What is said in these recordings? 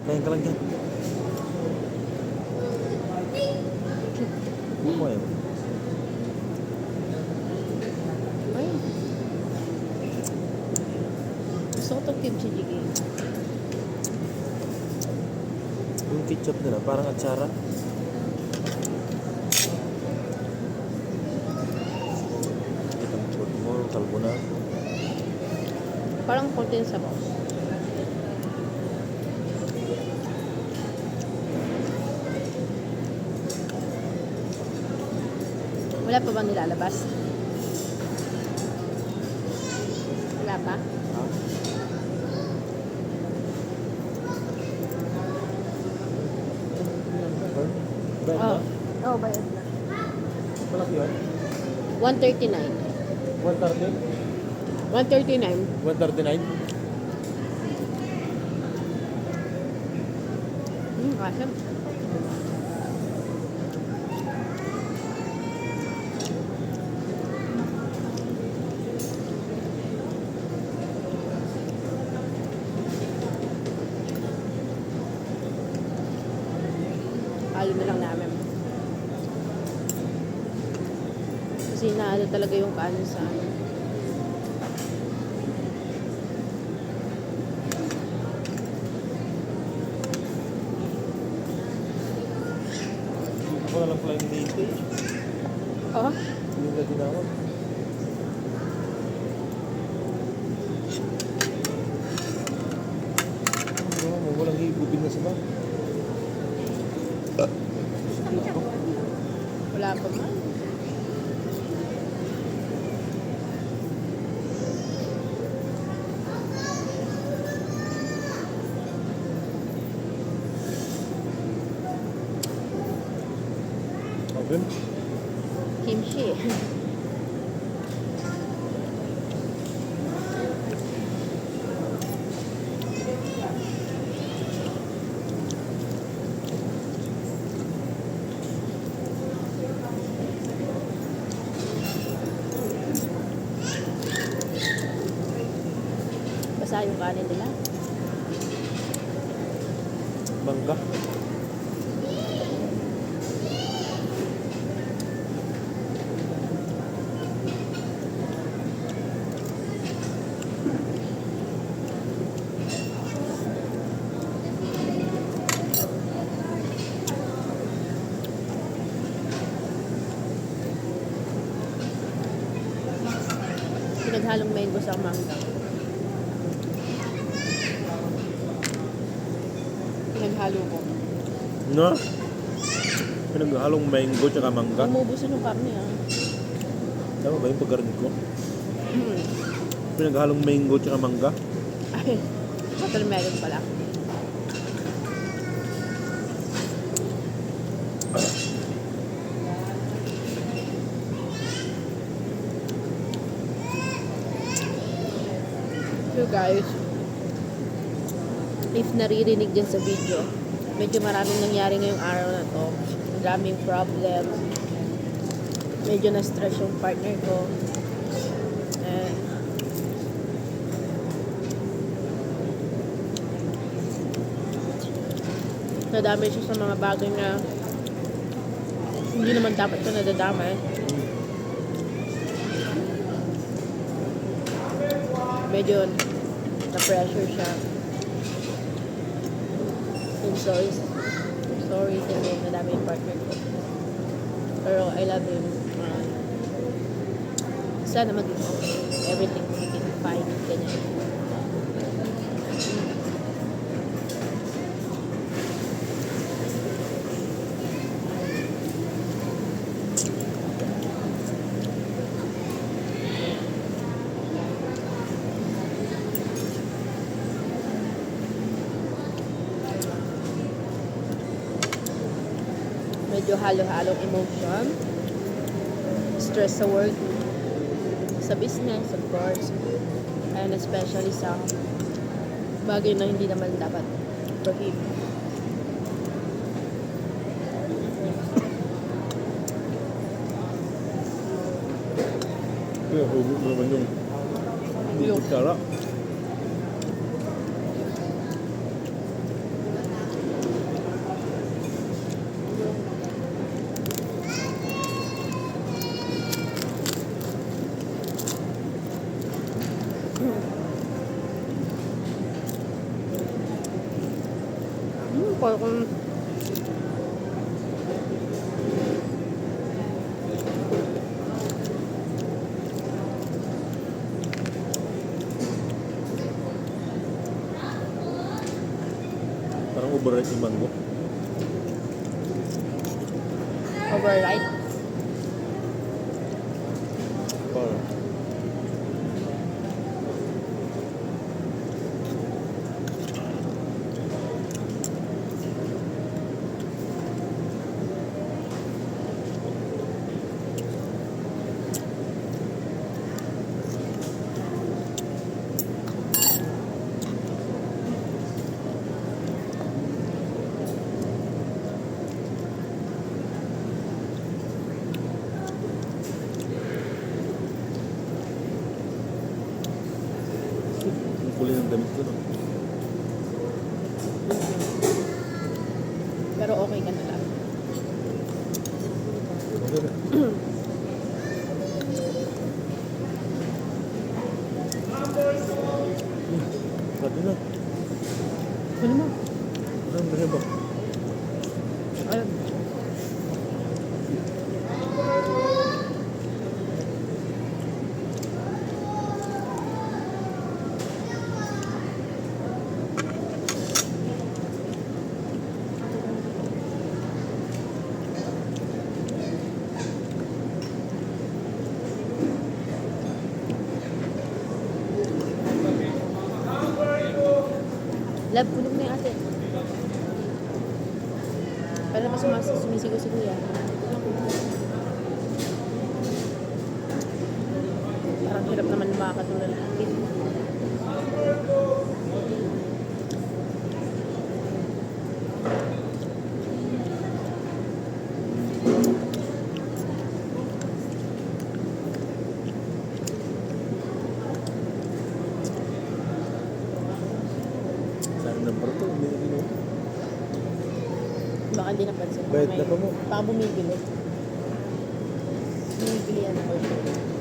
Kain ka lang dyan. Huwag mo yan. Ay. Gusto ko itong kimchi jjigae. Yung ketchup nila, parang atsara. Ito ang food mo, carbonara. Parang konti yung sabaw. Wala pa bang nilalabas? Wala pa? Ha? Bayad na? Oo, bayad na. Malaki yun? 139. 130? 139. 139? Awesome. Halo na lang namin. Kasi naano talaga yung kanin sa ano. Ako na lang pala yung hinihintay. Oh? Hindi na tinawag. Ano, walang higupin na sila. Wala pa man. Open? Kimchi. Basa yung kanin nila. Mangga. Pinaghalong mango sa mangga. Pinaghalo ko. No? Pinaghalong mango tsaka mangga. Umubusin yung karne ah. Tama ba yung pagkarinig ko? Pinaghalong mango tsaka mangga. Ay, watermelon pala. So guys, if naririnig dyan sa video, medyo maraming nangyari ngayong araw na to. Ang daming problem. Medyo na-stress yung partner ko. And nadamay siya sa mga bagay na hindi naman dapat siya nadadamay. Medyo na-pressure siya. I'm sorry kasi nadami yung partner ko. Pero I love him. Sana maging okay. Everything magiging fine. Ganyan. Medyo halo-halong emotion, stress sa work, sa business, of course, and especially sa bagay na hindi naman dapat for him. Kaya hugot mo naman yung hindi kutsara. ko kung Parang overripe yung mango. overripe. Parang. Ang kulay ng damit ko, no? Pero okay ka na lang. Okay na. Sabi na. Ano mo? Ano ba ba? Ayun. Love, punog na yung ate. Para mas sumisigaw si kuya. Parang hirap naman makakatulad natin. Saan number to? Hindi na ginawa. Baka hindi napansin. Bayad na pa mo. Baka bumibili. Bumibili yan for sure.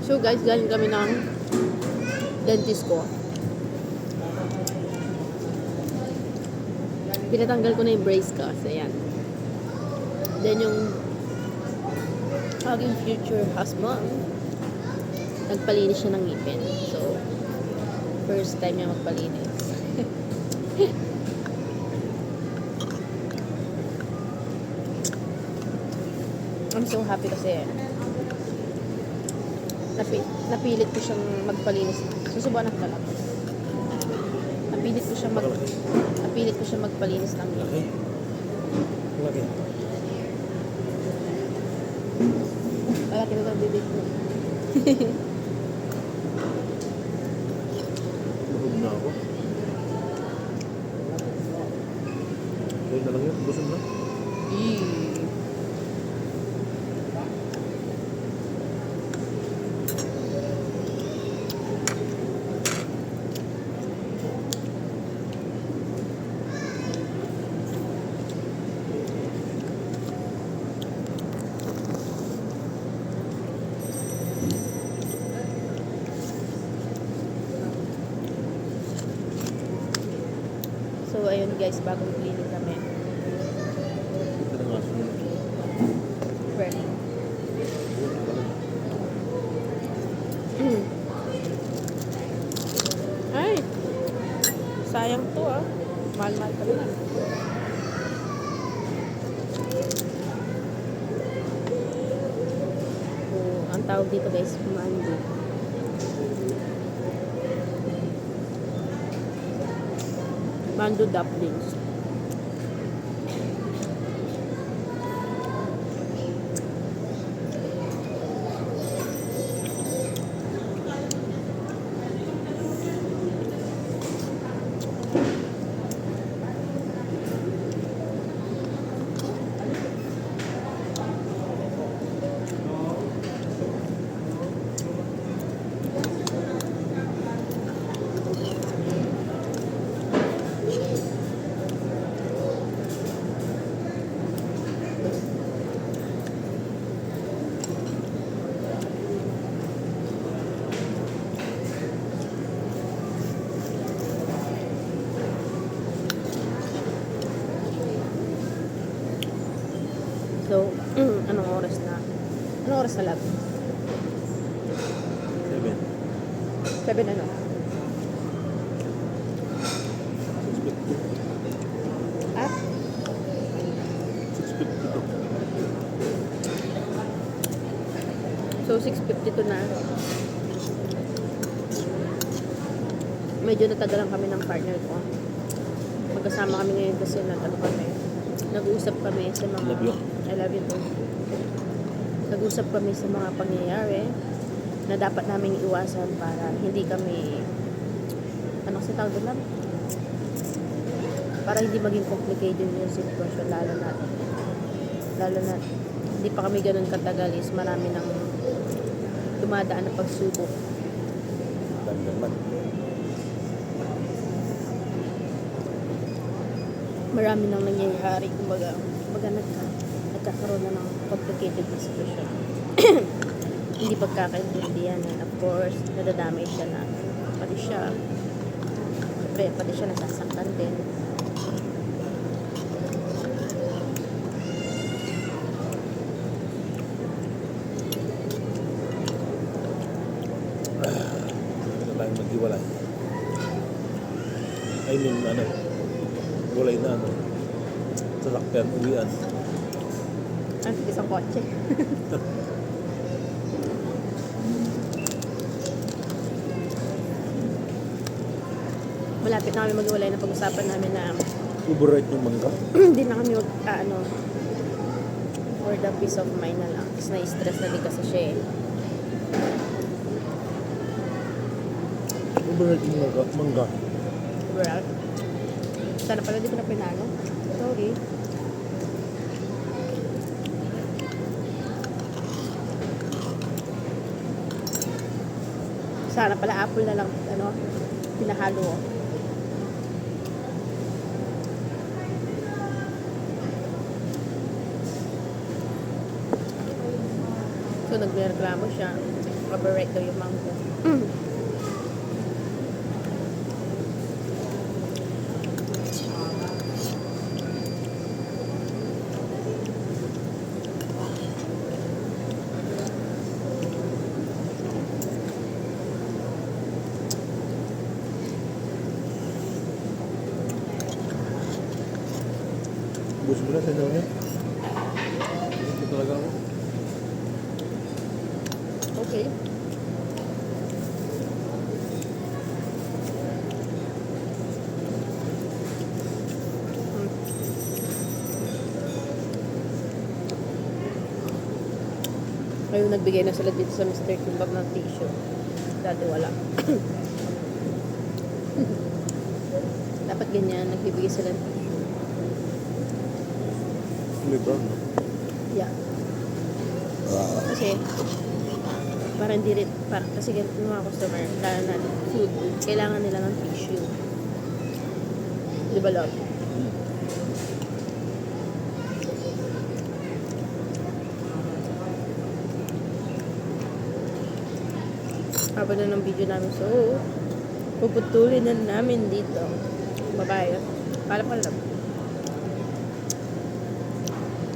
So guys, galing kami ng dentist ko. Pinatanggal ko na yung brace ko. So, ayan. Then yung aking future husband, nagpalinis siya ng ngipin. So, first time niya magpalinis. I'm so happy kasi napilit ko siyang magpalinis. Susubukan ako talaga. Napilit ko siyang magpalinis ng Laki. ngipin. Laki. Malaki na ang bibig mo. Mahog na ako. Okay na lang yun. Busog na. So, ayun guys, bagong clinic kami. Ito na nga. Fresh. Ay! Sayang to ah. Mahal-mahal pa rin. So, ang tawag dito guys, mando. Mando dumplings. oras na lab? 7. 7 ano? 6:50. Ah? 6:52. So, 6:52 na. Medyo natagalan kami ng partner ko. Magkasama kami ngayon kasi nag-uusap kami sa mga... Love you. I love you too. Nag-usap kami sa mga pangyayari na dapat namin iwasan para hindi kami... Anong sa tawag doon? Para hindi maging complicated yung sitwasyon, lalo na hindi pa kami ganun katagal is marami nang dumadaan na pagsubok. Dandaman. Marami nang nangyayari, kumbaga nagkakaroon na ng complicated na sitwasyon. Hindi pagkakaintindihan, and of course nadadamay siya na pati siya nasasaktan din. Hindi na tayong maghiwalay. I mean, hiwalay na sasakyan, uwian. Ang isang kotse. Malapit na kami maghiwalay na pag-usapan namin na Uberite yung mangga. hindi na kami for the peace of mind na lang. Kasi na-stress na din kasi siya eh. Uberite yung mangga. Well, sana pala di ko na pinano. Sorry. Sana pala apple na lang, pinahalo. So, nagreklamo siya. Overripe daw yung mango. Bus mo na sa inyo niya. Ito talaga ako. Okay. Ngayon nagbigay na sila dito sa Mr. Kimbap ng tissue. Dati wala. Dapat ganyan, nagbibigay sila ng tissue. May brown, no? Yeah. Kasi, kasi yung mga customer, lalo na food, kailangan nila ng tissue. Di ba, Lord? Haba na ng video namin. So, puputulin na namin dito. Bye-bye. Paalam ka na lang.